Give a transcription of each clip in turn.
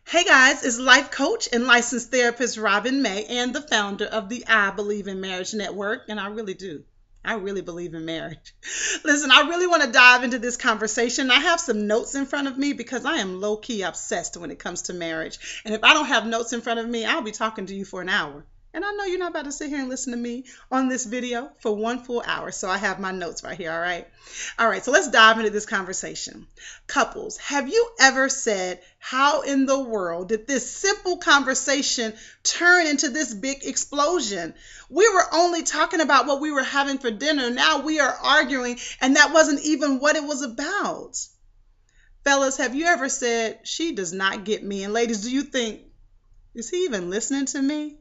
Hey guys, it's life coach and licensed therapist Robin May and the founder of the I Believe in Marriage Network. And I really do. I really believe in marriage. Listen, I really want to dive into this conversation. I have some notes in front of me because I am low key obsessed when it comes to marriage. And if I don't have notes in front of me, I'll be talking to you for an hour. And I know you're not about to sit here and listen to me on this video for one full hour. So I have my notes right here. All right. All right. So let's dive into this conversation. Couples, have you ever said, how in the world did this simple conversation turn into this big explosion? We were only talking about what we were having for dinner. Now we are arguing, and that wasn't even what it was about. Fellas, have you ever said, she does not get me? And ladies, do you think, is he even listening to me?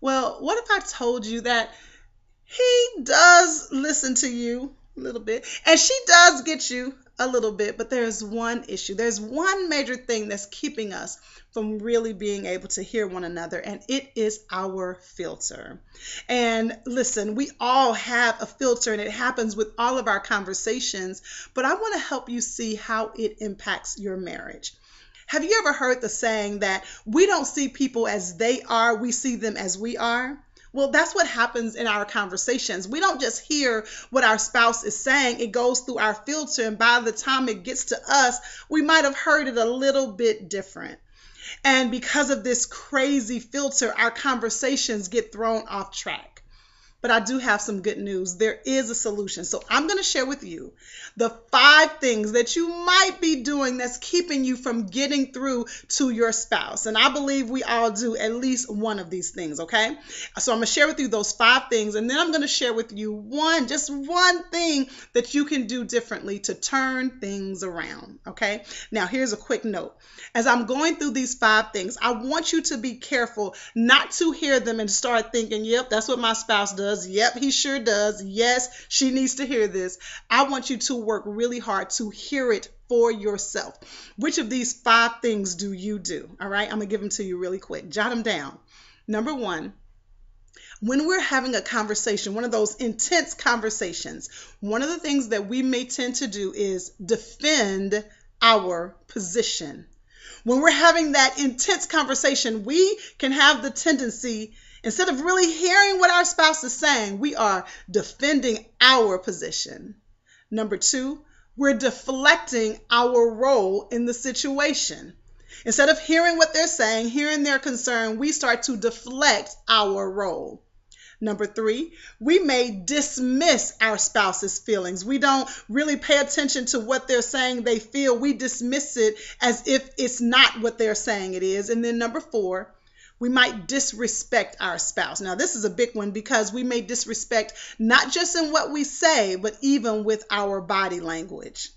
Well, what if I told you that he does listen to you a little bit, and she does get you a little bit, but there's one issue. There's one major thing that's keeping us from really being able to hear one another, and it is our filter. And listen, we all have a filter, and it happens with all of our conversations, but I want to help you see how it impacts your marriage. Have you ever heard the saying that we don't see people as they are, we see them as we are? Well, that's what happens in our conversations. We don't just hear what our spouse is saying. It goes through our filter, and by the time it gets to us, we might have heard it a little bit different. And because of this crazy filter, our conversations get thrown off track. But I do have some good news. There is a solution. So I'm going to share with you the 5 things that you might be doing that's keeping you from getting through to your spouse. And I believe we all do at least one of these things, okay? So I'm going to share with you those 5 things, and then I'm going to share with you just one thing that you can do differently to turn things around, okay? Now, here's a quick note. As I'm going through these 5 things, I want you to be careful not to hear them and start thinking, yep, that's what my spouse does. Yep, he sure does. Yes, she needs to hear this. I want you to work really hard to hear it for yourself. Which of these 5 things do you do? All right, I'm going to give them to you really quick. Jot them down. Number 1, when we're having a conversation, one of those intense conversations, one of the things that we may tend to do is defend our position. When we're having that intense conversation, we can have the tendency, instead of really hearing what our spouse is saying, we are defending our position. Number 2, we're deflecting our role in the situation. Instead of hearing what they're saying, hearing their concern, we start to deflect our role. Number 3, we may dismiss our spouse's feelings. We don't really pay attention to what they're saying they feel. We dismiss it as if it's not what they're saying it is. And then number 4, we might disrespect our spouse. Now, this is a big one because we may disrespect not just in what we say, but even with our body language.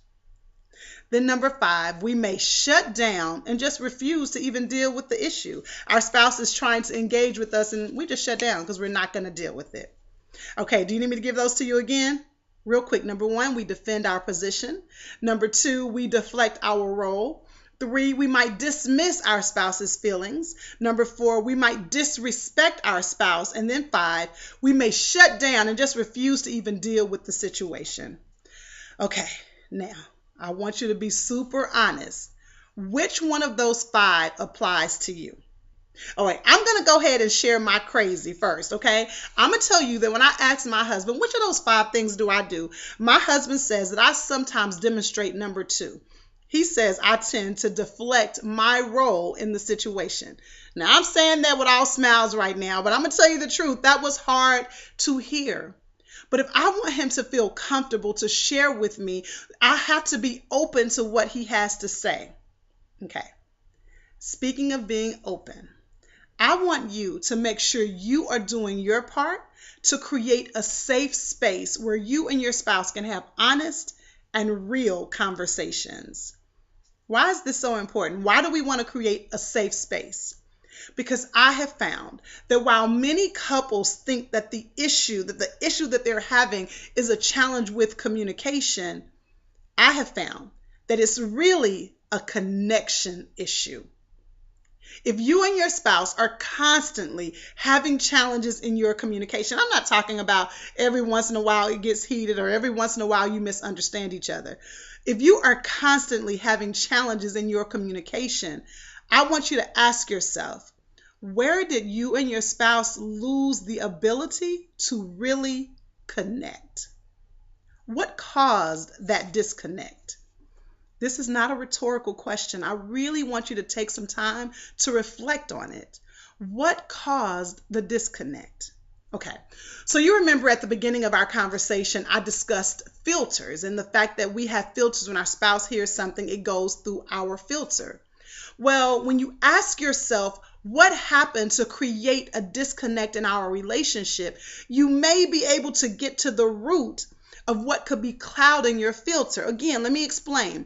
Then number 5, we may shut down and just refuse to even deal with the issue. Our spouse is trying to engage with us and we just shut down because we're not going to deal with it. Okay, do you need me to give those to you again? Real quick. Number 1, we defend our position. Number 2, we deflect our role. 3, we might dismiss our spouse's feelings. Number 4, we might disrespect our spouse. And then 5, we may shut down and just refuse to even deal with the situation. Okay, now I want you to be super honest. Which one of those 5 applies to you? All right, I'm going to go ahead and share my crazy first, okay? I'm going to tell you that when I ask my husband, which of those 5 things do I do? My husband says that I sometimes demonstrate number 2. He says I tend to deflect my role in the situation. Now, I'm saying that with all smiles right now, but I'm going to tell you the truth. That was hard to hear. But if I want him to feel comfortable to share with me, I have to be open to what he has to say. Okay. Speaking of being open, I want you to make sure you are doing your part to create a safe space where you and your spouse can have honest and real conversations. Why is this so important? Why do we want to create a safe space? Because I have found that while many couples think that the issue that they're having is a challenge with communication, I have found that it's really a connection issue. If you and your spouse are constantly having challenges in your communication, I'm not talking about every once in a while it gets heated or every once in a while you misunderstand each other. If you are constantly having challenges in your communication, I want you to ask yourself, where did you and your spouse lose the ability to really connect? What caused that disconnect? This is not a rhetorical question. I really want you to take some time to reflect on it. What caused the disconnect? Okay, so you remember at the beginning of our conversation, I discussed filters and the fact that we have filters. When our spouse hears something, it goes through our filter. Well, when you ask yourself, what happened to create a disconnect in our relationship, you may be able to get to the root of what could be clouding your filter. Again, let me explain.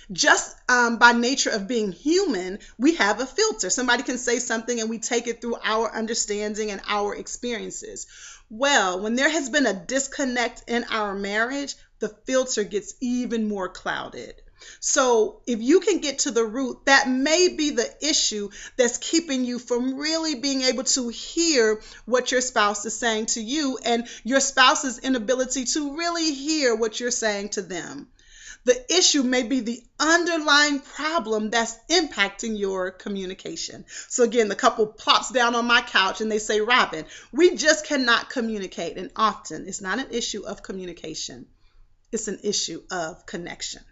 Just by nature of being human, we have a filter. Somebody can say something and we take it through our understanding and our experiences. Well, when there has been a disconnect in our marriage, the filter gets even more clouded. So if you can get to the root, that may be the issue that's keeping you from really being able to hear what your spouse is saying to you and your spouse's inability to really hear what you're saying to them. The issue may be the underlying problem that's impacting your communication. So again, the couple plops down on my couch and they say, Robin, we just cannot communicate. And often it's not an issue of communication. It's an issue of connection.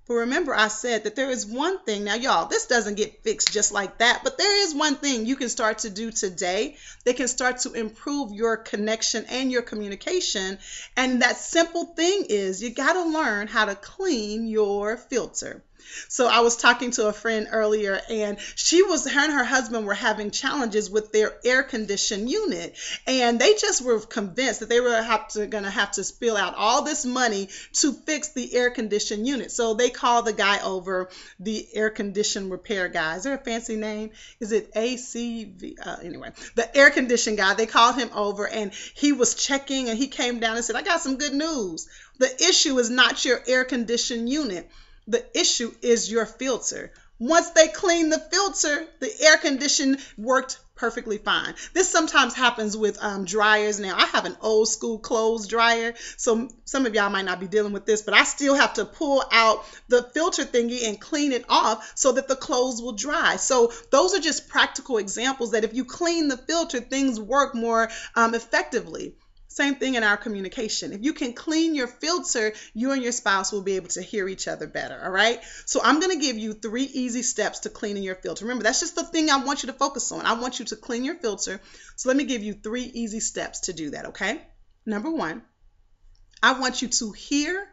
But remember, I said that there is one thing. Now, y'all, this doesn't get fixed just like that, but there is one thing you can start to do today that can start to improve your connection and your communication. And that simple thing is you got to learn how to clean your filter. So I was talking to a friend earlier and her and her husband were having challenges with their air conditioned unit. And they just were convinced that they were going to have to spill out all this money to fix the air conditioned unit. So they called the guy over, the air conditioned repair guy. Is there a fancy name? Is it ACV? Anyway, the air conditioned guy, they called him over and he was checking and he came down and said, I got some good news. The issue is not your air conditioned unit. The issue is your filter. Once they cleaned the filter, the air condition worked perfectly fine. This sometimes happens with dryers. Now, I have an old school clothes dryer, so some of y'all might not be dealing with this, but I still have to pull out the filter thingy and clean it off so that the clothes will dry. So those are just practical examples that if you clean the filter, things work more effectively. Same thing in our communication. If you can clean your filter, you and your spouse will be able to hear each other better, all right? So I'm going to give you 3 easy steps to cleaning your filter. Remember, that's just the thing I want you to focus on. I want you to clean your filter. So let me give you 3 easy steps to do that, okay? Number 1, I want you to hear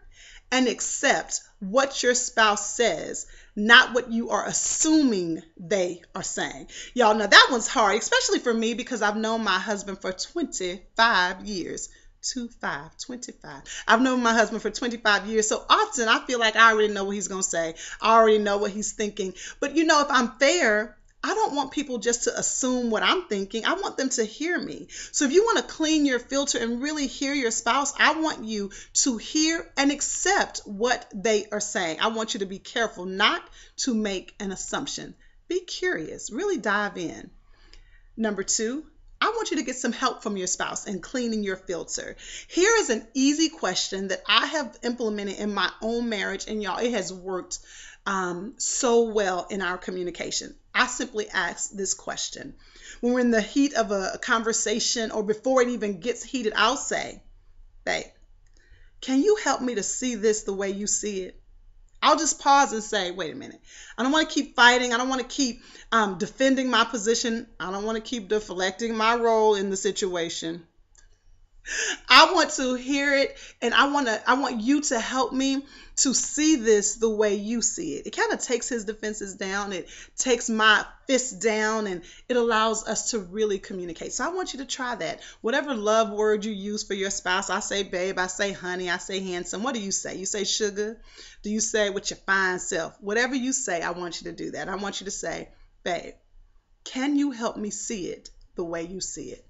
and accept what your spouse says, not what you are assuming they are saying. Y'all know that one's hard, especially for me because I've known my husband for 25 years. 25. I've known my husband for 25 years. So often I feel like I already know what he's going to say. I already know what he's thinking. But you know, if I'm fair, I don't want people just to assume what I'm thinking. I want them to hear me. So if you want to clean your filter and really hear your spouse, I want you to hear and accept what they are saying. I want you to be careful not to make an assumption. Be curious. Really dive in. Number 2, I want you to get some help from your spouse in cleaning your filter. Here is an easy question that I have implemented in my own marriage, and y'all, it has worked so well in our communication. I simply ask this question. When we're in the heat of a conversation or before it even gets heated, I'll say, babe, can you help me to see this the way you see it? I'll just pause and say, wait a minute. I don't want to keep fighting. I don't want to keep defending my position. I don't want to keep deflecting my role in the situation. I want to hear it, and I want you to help me to see this the way you see it. It kind of takes his defenses down. It takes my fist down, and it allows us to really communicate. So I want you to try that. Whatever love word you use for your spouse, I say babe, I say honey, I say handsome. What do you say? You say sugar? Do you say with your fine self? Whatever you say, I want you to do that. I want you to say, babe, can you help me see it the way you see it?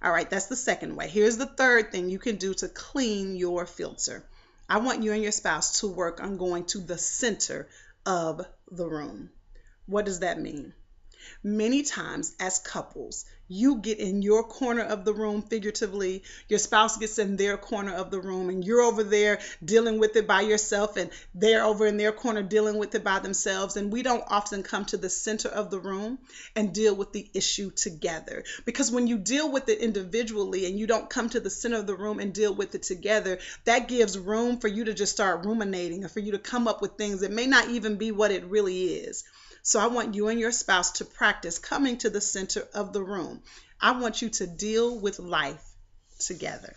All right, that's the second way. Here's the third thing you can do to clean your filter. I want you and your spouse to work on going to the center of the room. What does that mean? Many times as couples, you get in your corner of the room figuratively, your spouse gets in their corner of the room, and you're over there dealing with it by yourself, and they're over in their corner dealing with it by themselves. And we don't often come to the center of the room and deal with the issue together. Because when you deal with it individually and you don't come to the center of the room and deal with it together, that gives room for you to just start ruminating, or for you to come up with things that may not even be what it really is. So I want you and your spouse to practice coming to the center of the room. I want you to deal with life together.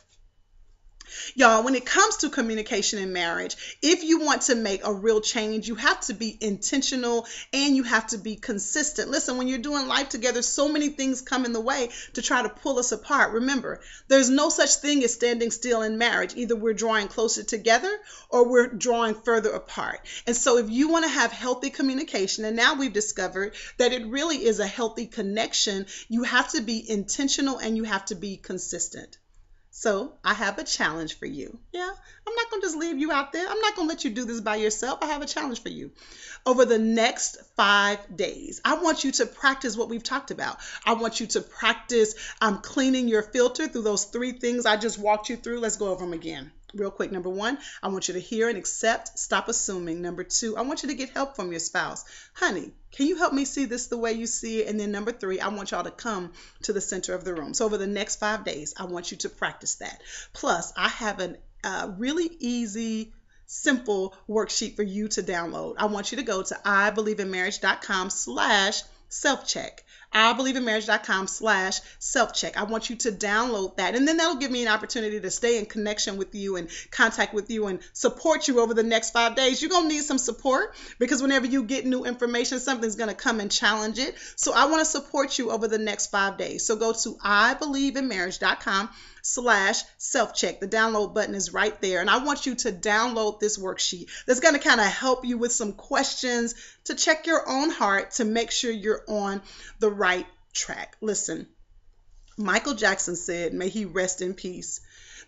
Y'all, when it comes to communication in marriage, if you want to make a real change, you have to be intentional and you have to be consistent. Listen, when you're doing life together, so many things come in the way to try to pull us apart. Remember, there's no such thing as standing still in marriage. Either we're drawing closer together or we're drawing further apart. And so if you want to have healthy communication, and now we've discovered that it really is a healthy connection, you have to be intentional and you have to be consistent. So I have a challenge for you. Yeah, I'm not going to just leave you out there. I'm not going to let you do this by yourself. I have a challenge for you. Over the next 5 days, I want you to practice what we've talked about. I want you to practice cleaning your filter through those 3 things I just walked you through. Let's go over them again. Real quick. Number 1, I want you to hear and accept, stop assuming. Number 2, I want you to get help from your spouse. Honey, can you help me see this the way you see it? And then number 3, I want y'all to come to the center of the room. So over the next 5 days, I want you to practice that. Plus, I have a really easy, simple worksheet for you to download. I want you to go to IBelieveInMarriage.com/self-check. IBelieveInMarriage.com/self-check. I want you to download that. And then that'll give me an opportunity to stay in connection with you and contact with you and support you over the next 5 days. You're going to need some support because whenever you get new information, something's going to come and challenge it. So I want to support you over the next 5 days. So go to IBelieveInMarriage.com/self-check. The download button is right there. And I want you to download this worksheet that's going to kind of help you with some questions to check your own heart to make sure you're on the right track. Listen, Michael Jackson said, may he rest in peace,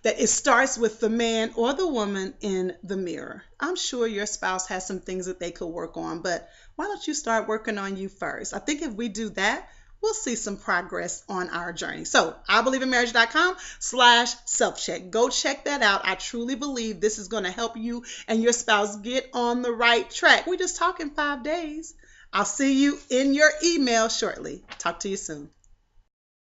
that it starts with the man or the woman in the mirror. I'm sure your spouse has some things that they could work on, but why don't you start working on you first? I think if we do that, we'll see some progress on our journey. So IBelieveInMarriage.com/self-check. Go check that out. I truly believe this is going to help you and your spouse get on the right track. We're just talking 5 days. I'll see you in your email shortly. Talk to you soon.